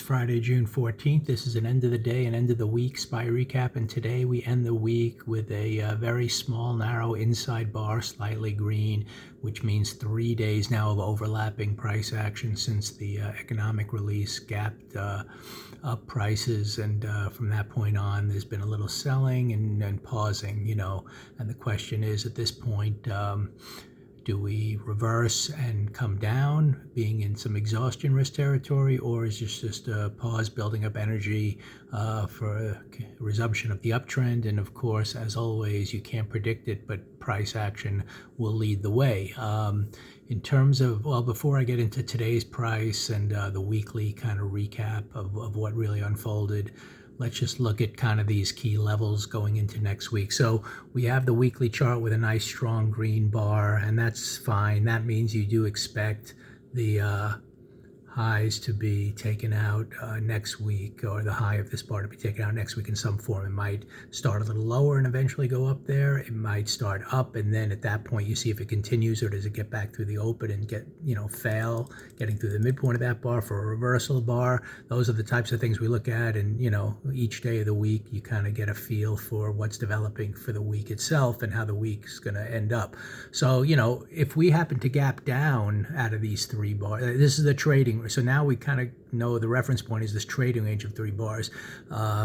Friday, June 14th. This is an end of the day and end of the week SPY recap, and today we end the week with a very small, narrow inside bar, slightly green, which means 3 days now of overlapping price action since the economic release gapped up prices, and from that point on, there's been a little selling and pausing, and the question is at this point, do we reverse and come down, being in some exhaustion risk territory, or is this just a pause building up energy for a resumption of the uptrend? And of course, as always, you can't predict it, but price action will lead the way. In terms of, well, before I get into today's price and the weekly kind of recap of what really unfolded, let's just look at kind of these key levels going into next week. So we have the weekly chart with a nice strong green bar, and that's fine. That means you do expect the highs to be taken out next week, or the high of this bar to be taken out next week in some form. It might start a little lower and eventually go up there. It might start up, and then at that point you see if it continues, or does it get back through the open and get, fail getting through the midpoint of that bar for a reversal bar. Those are the types of things we look at, and each day of the week you kind of get a feel for what's developing for the week itself and how the week's going to end up. So if we happen to gap down out of these three bars, this is the trading. So now we kind of know the reference point is this trading range of 3 bars,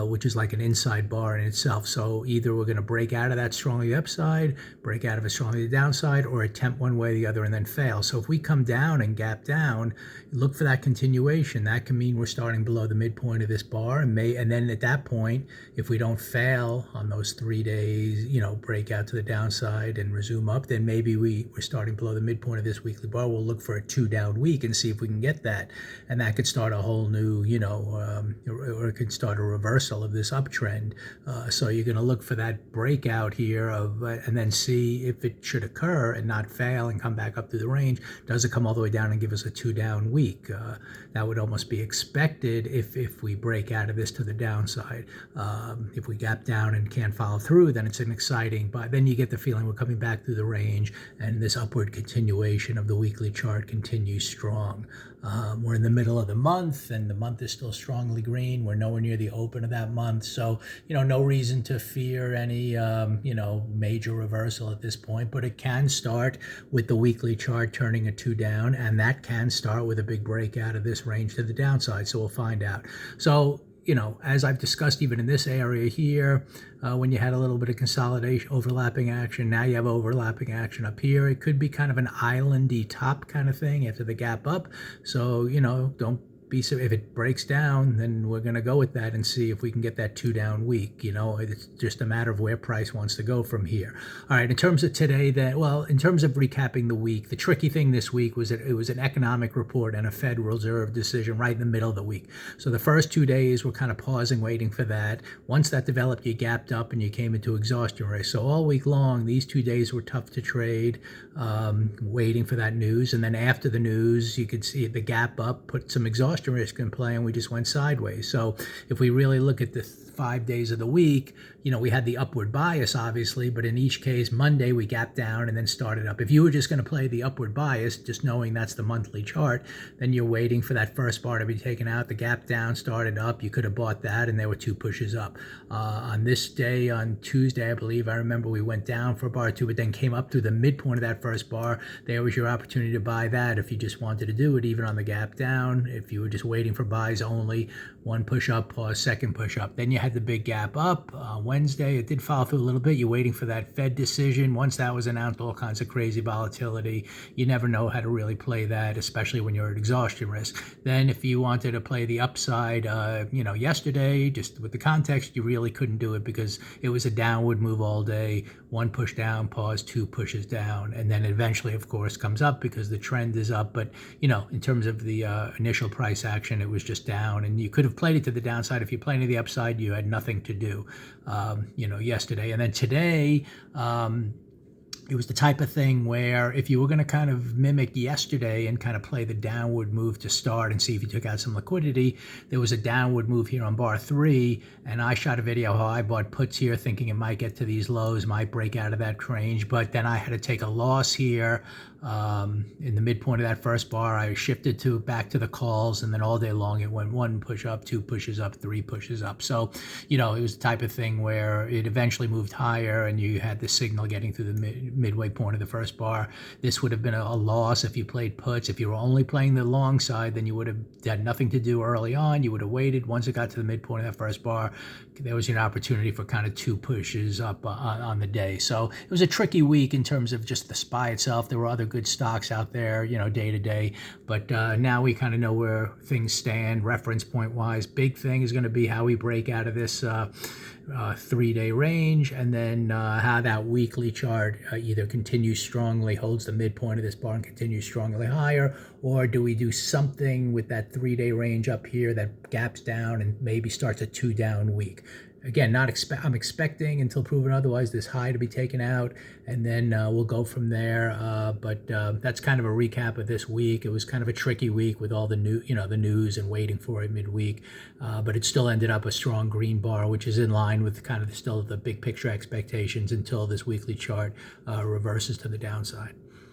which is like an inside bar in itself. So either we're going to break out of that strongly upside, break out of it strongly downside, or attempt one way or the other and then fail. So if we come down and gap down, look for that continuation. That can mean we're starting below the midpoint of this bar, and then at that point, if we don't fail on those 3 days, break out to the downside and resume up, then maybe we're starting below the midpoint of this weekly bar. We'll look for a 2 down week and see if we can get that, and that could start a whole new, or it could start a reversal of this uptrend. So you're going to look for that breakout here and then see if it should occur and not fail and come back up through the range. Does it come all the way down and give us a 2 down week? That would almost be expected if we break out of this to the downside. If we gap down and can't follow through, then it's an exciting, but then you get the feeling we're coming back through the range, and this upward continuation of the weekly chart continues strong. We're in the middle of the month, and the month is still strongly green. We're nowhere near the open of that month, so no reason to fear any major reversal at this point. But it can start with the weekly chart turning a 2 down, and that can start with a big breakout of this range to the downside. So we'll find out. So as I've discussed, even in this area here, when you had a little bit of consolidation, overlapping action, now you have overlapping action up here. It could be kind of an islandy top kind of thing after the gap up. So, don't be, if it breaks down, then we're going to go with that and see if we can get that 2 down week. It's just a matter of where price wants to go from here. All right, in terms of today, in terms of recapping the week, the tricky thing this week was that it was an economic report and a Federal Reserve decision right in the middle of the week. So the first 2 days were kind of pausing, waiting for that. Once that developed, you gapped up and you came into exhaustion risk. So all week long, these 2 days were tough to trade, waiting for that news. And then after the news, you could see the gap up put some exhaustion risk in play, and we just went sideways. So if we really look at the 5 days of the week, we had the upward bias, obviously, but in each case, Monday we gapped down and then started up. If you were just going to play the upward bias, just knowing that's the monthly chart, then you're waiting for that first bar to be taken out. The gap down started up. You could have bought that, and there were 2 pushes up. On this day, on Tuesday, I believe, I remember we went down for a bar or 2, but then came up through the midpoint of that first bar. There was your opportunity to buy that if you just wanted to do it, even on the gap down. If you were just waiting for buys only, 1 push up, pause, second push up. Then you had the big gap up. Wednesday, it did follow through a little bit. You're waiting for that Fed decision. Once that was announced, all kinds of crazy volatility. You never know how to really play that, especially when you're at exhaustion risk. Then if you wanted to play the upside, yesterday, just with the context, you really couldn't do it because it was a downward move all day. 1 push down, pause, 2 pushes down. And then eventually, of course, comes up because the trend is up. But, in terms of the initial price action, it was just down. And you could have played it to the downside. If you played to the upside, you had nothing to do, yesterday. And then today, It was the type of thing where if you were going to kind of mimic yesterday and kind of play the downward move to start and see if you took out some liquidity, there was a downward move here on bar 3, and I shot a video how I bought puts here thinking it might get to these lows, might break out of that range, but then I had to take a loss here in the midpoint of that first bar. I shifted back to the calls, and then all day long it went 1 push up, 2 pushes up, 3 pushes up. So, it was the type of thing where it eventually moved higher and you had the signal getting through the midway point of the first bar. This would have been a loss if you played puts. If you were only playing the long side, then you would have had nothing to do early on. You would have waited. Once it got to the midpoint of that first bar, there was an opportunity for kind of 2 pushes up on the day. So it was a tricky week in terms of just the SPY itself. There were other good stocks out there, day to day. But now we kind of know where things stand reference point wise. Big thing is going to be how we break out of this 3-day range, and then how that weekly chart either continues strongly, holds the midpoint of this bar and continues strongly higher, or do we do something with that 3-day range up here that gaps down and maybe starts a 2-down week. Again, I'm expecting, until proven otherwise, this high to be taken out, and then we'll go from there. But that's kind of a recap of this week. It was kind of a tricky week with all the the news and waiting for it midweek. But it still ended up a strong green bar, which is in line with kind of still the big picture expectations until this weekly chart reverses to the downside.